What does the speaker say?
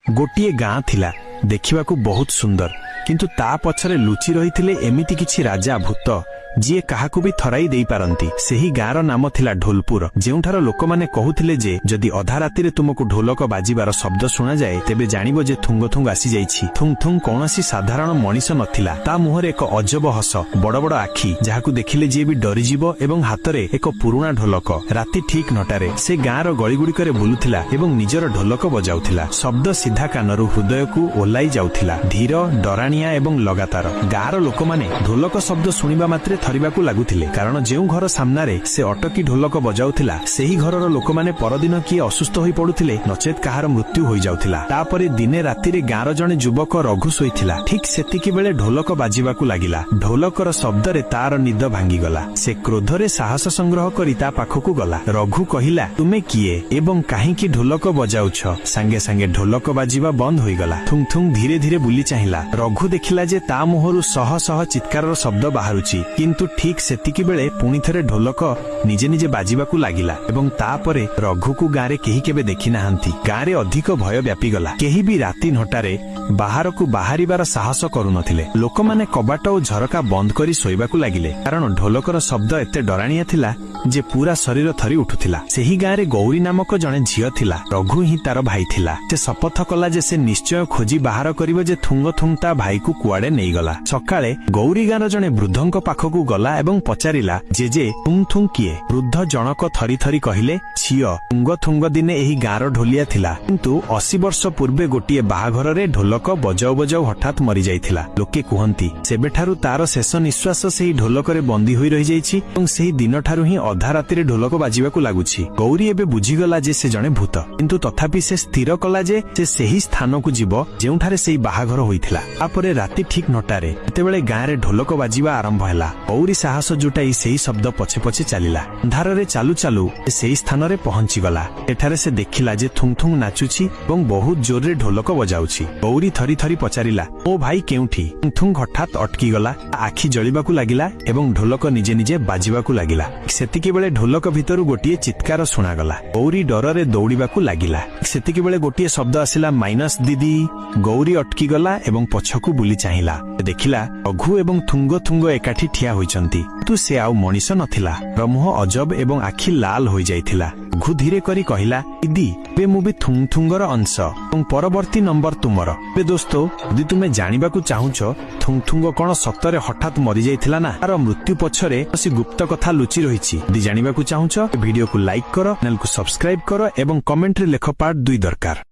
गोटिए गाँ थिला देखिबाकू बहुत सुंदर किंतु ता पछरे लुचि रहिथिले एमिति किछि राजा भूत जी काहाकू भी थराई देई पारंती। सेही गाँर नाम थिला ढोलपुर जेउठार लोक माने कहूथिले जे जदि अधा राति रे तुमको ढोलक बाजिबार शब्द सुना जाए तेबे जानिबो जे थुंग थुंग आसी जाइछि। थुंग थुंग कोनोसी साधारण मनीष नथिला। ता मुहरे एक अजब हस बड़ बड़ आखि जाहाकू देखिले जे भी डरी जीवो एवं हातरे एक पुरुणा ढोलक। राति ठीक 9टारे से गाँर गलीगुड़िकरे बुलुथिला एवं निजर ढोलक बजाउथिला। शब्द सीधा कानरू हृदयकू ओलाई जाउथिला धीर डराणिया एवं लगातार। गाँर लोक माने ढोलक शब्द सुनिबा मात्रे थरिबाकू लागुथिले कारण जेउ घर सामनारे से अटकी ढोलक बजाउथिला सेही घरर लोक माने परदिन किए असुस्थ होई पडुथिले नचेत काहार मृत्यु होई जाउथिला। तापरे दिने राति रे गाँर जणे युवक रघु सोइथिला। ठीक सेतिकी बेले ढोलक बाजिबाकू लागिला। ढोलकर शब्दरे तार निद भांगी गला। से क्रोधरे साहस संग्रह करी ता पाखकू गला। रघु कहिला तुमे किए एवं काहींकी ढोलक बजाउछ। सांगे सांगे ढोलक बाजिबा बंद होई गला। थुंग थुंग धीरे धीरे बुली चाहिला। रघु देखिला जे ता मुहरु सह सह चित्कारर शब्द बाहरुची किंतु ठीक सेतिकी बेले पुणी थरे ढोलक निजे निजे बाजिबाकू लागिला एवं तापरे रघुकू गाँरे केही केबे देखि नाहांती। गाँरे अधिक भय व्यापी गला। केही भी राति 9टारे बाहरकू बाहरिबार साहस करू नथिले। लोकमाने कबाट ओ झरका बंद करी सोइबाकू लागिले कारण ढोलकर शब्द एते डराणिया थिला जे पूरा शरीर थरी उठुथिला। सेही गाँरे गौरी नामक जणे झियो थिला। रघु ही तार भाई थिला। से शपथ कला जे से निश्चय खोजी बाहर करिबो जे थुंग थुंग ता भाईकू कुआडे नेई गला। सकाळे गौरी गाँर जणे वृद्धंक पाखकू गला एवं पचारिला जे थुंग थुंग किए। वृद्ध जनक थरी थरी कहिले छियो थुंग थुंग दिने एही गाँर ढोलिया थिला किंतु 80 वर्ष पूर्वे गोटिए बाहाघररे ढोलक बजाउ बजाउ हठात मरी जाइथिला। लोके कुहंती सेबेठारु तार शेष निश्वास सेही ढोलकरे बंदी होई रहि जाइछि एवं सेही दिनठारु ही अधा रातिरे ढोलक बाजिबाकू लागुछि। गौरी एबे बुझिगला जे से जणे भूत किंतु तथापि से स्थिर कला जे से सेही स्थानकू जीव जेउठारे सेही बाहाघर होइथिला। तापरे राति ठीक 9टारे एतेबेले गाँरे ढोलक बाजिबा आरंभ हैला। गौरी साहस जुटाई सेही शब्द पछे पछे चलिला। अंधारे चालू चालू सेही स्थानरे पहुंची गला। एठारे से देखिला जे थुंग थुंग नाचुछि एवं बहुत जोरे ढोलक बजाउछि। गौरी थरी थरी पचारिला ओ भाई केउठी। थुंग थुंग हठात अटकी गला। आखि जलिबाकू लागिला एवं ढोलक निजे निजे बाजिबाकू लागिला। सेतिकी बेले ढोलक भितरु गोटिए चित्कार सुना गला। गौरी डररे दौड़िबाकू लागिला। सेतिकी बेले गोटिए शब्द आसिला माइनस दीदी। गौरी अटकी गला एवं पछकू बुली चाहिला। देखिला रघु एवं थुंग थुंग एकाठी ठिया होइचंती तु से आउ मनीष नथिला। मुह अजब एवं आखि लाल होई जाइथिला। रघु धीरे करी कहिला दीदी बे मु भी थुंग थुंगर अंश एवं परवर्ती नंबर तुमर। बे दोस्तो यदि तुमे जानिबाकू चाहुछ थुंग थुंग कोन सत्तरे हठात मरी जाइथिला ना तार मृत्यु पछरे से गुप्त कथा लुचि रहिछि। यदि जानिबाकू चाहुछ वीडियो को लाइक करो, चैनल को सब्सक्राइब करो एवं कमेंट रे लेख पार्ट 2 दरकार।